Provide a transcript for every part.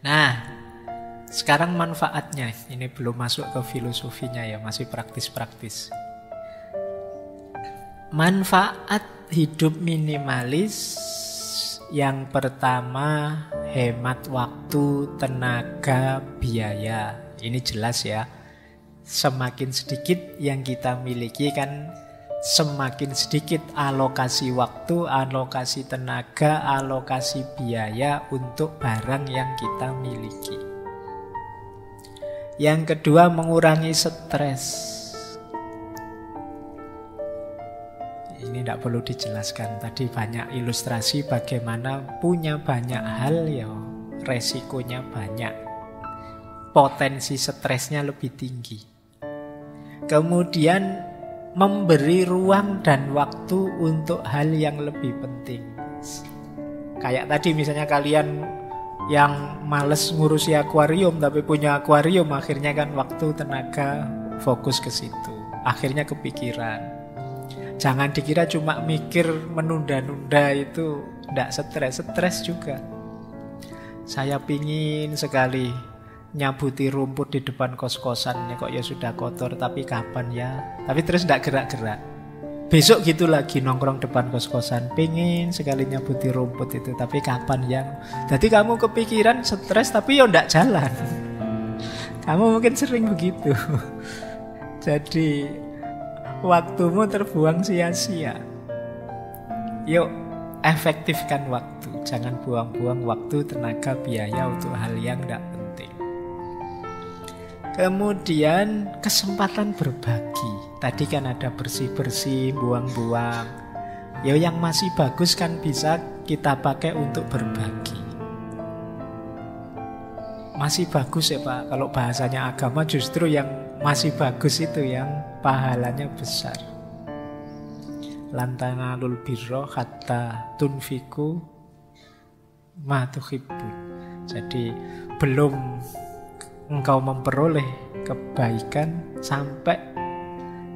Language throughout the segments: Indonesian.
Nah, sekarang manfaatnya. Ini belum masuk ke filosofinya ya, masih praktis-praktis. Manfaat hidup minimalis yang pertama, hemat waktu, tenaga, biaya. Ini jelas ya. Semakin sedikit yang kita miliki kan semakin sedikit alokasi waktu, alokasi tenaga, alokasi biaya untuk barang yang kita miliki. Yang kedua, mengurangi stres. Ini tidak perlu dijelaskan. Tadi banyak ilustrasi bagaimana punya banyak hal ya resikonya banyak. Potensi stresnya lebih tinggi. Kemudian memberi ruang dan waktu untuk hal yang lebih penting. Kayak tadi misalnya kalian yang males ngurusi akuarium tapi punya akuarium, akhirnya kan waktu, tenaga, fokus ke situ. Akhirnya kepikiran. Jangan dikira cuma mikir menunda-nunda itu tidak stres, stres juga. Saya pingin sekali nyabuti rumput di depan kos-kosan, kok ya sudah kotor, tapi kapan ya? Tapi terus tidak gerak-gerak. Besok gitu lagi nongkrong depan kos-kosan, pingin sekali nyabuti rumput itu, tapi kapan ya? Jadi kamu kepikiran stres tapi ya tidak jalan. Kamu mungkin sering begitu. Jadi waktumu terbuang sia-sia. Yuk, efektifkan waktu. Jangan buang-buang waktu, tenaga, biaya untuk hal yang tidak penting. Kemudian kesempatan berbagi. Tadi kan ada bersih-bersih, buang-buang. Ya yang masih bagus kan bisa kita pakai untuk berbagi. Masih bagus ya Pak. Kalau bahasanya agama justru yang masih bagus itu yang pahalanya besar. Lan tanalul birra hatta tunfiku ma tuhibbun. Jadi belum engkau memperoleh kebaikan sampai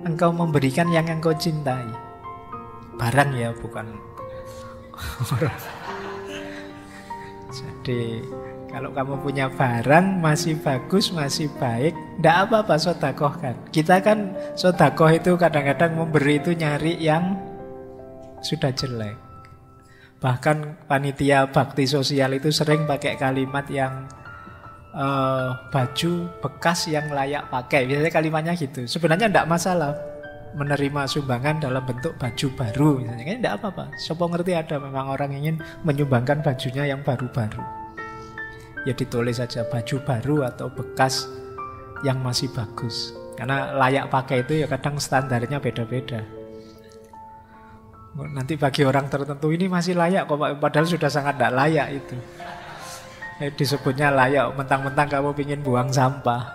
engkau memberikan yang engkau cintai. Barang ya, bukan orang. Jadi kalau kamu punya barang masih bagus, masih baik, tidak apa-apa sodakohkan. Kita kan sodakoh itu kadang-kadang memberi itu nyari yang sudah jelek. Bahkan panitia bakti sosial itu sering pakai kalimat yang baju bekas yang layak pakai. Biasanya kalimatnya gitu. Sebenarnya tidak masalah menerima sumbangan dalam bentuk baju baru. Misalnya kan tidak apa-apa. Sopo ngerti ada memang orang ingin menyumbangkan bajunya yang baru-baru. Ya ditulis saja baju baru atau bekas yang masih bagus. Karena layak pakai itu ya kadang standarnya beda-beda. Nanti bagi orang tertentu ini masih layak kok, padahal sudah sangat tidak layak itu. Disebutnya layak, mentang-mentang kamu ingin buang sampah,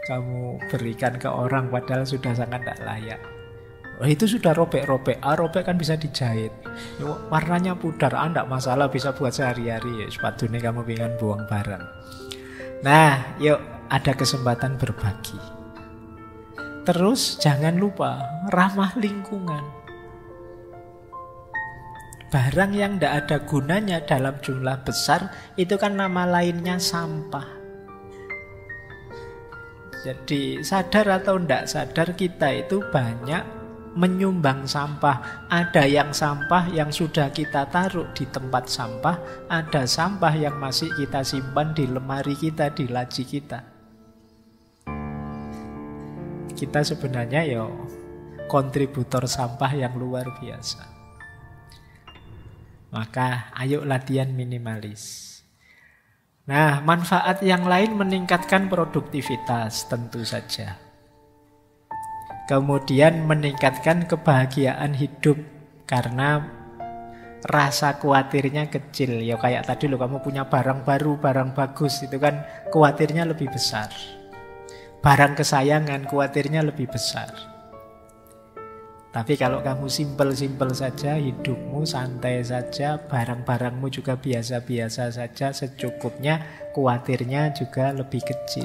kamu berikan ke orang padahal sudah sangat tidak layak. Oh, itu sudah robek-robek. Robek kan bisa dijahit. Warnanya pudar, tidak masalah, bisa buat sehari-hari. Sepatunya kamu pengen buang barang. Nah, yuk ada kesempatan berbagi. Terus jangan lupa ramah lingkungan. Barang yang tidak ada gunanya dalam jumlah besar itu kan nama lainnya sampah. Jadi sadar atau tidak sadar kita itu banyak menyumbang sampah. Ada yang sampah yang sudah kita taruh di tempat sampah, ada sampah yang masih kita simpan di lemari kita, di laci kita. Kita sebenarnya ya kontributor sampah yang luar biasa. Maka ayo latihan minimalis. Nah, manfaat yang lain meningkatkan produktivitas tentu saja. Kemudian meningkatkan kebahagiaan hidup karena rasa khawatirnya kecil. Ya kayak tadi loh, kamu punya barang baru, barang bagus, itu kan khawatirnya lebih besar. Barang kesayangan khawatirnya lebih besar. Tapi kalau kamu simpel-simpel saja, hidupmu santai saja, barang-barangmu juga biasa-biasa saja, secukupnya, khawatirnya juga lebih kecil.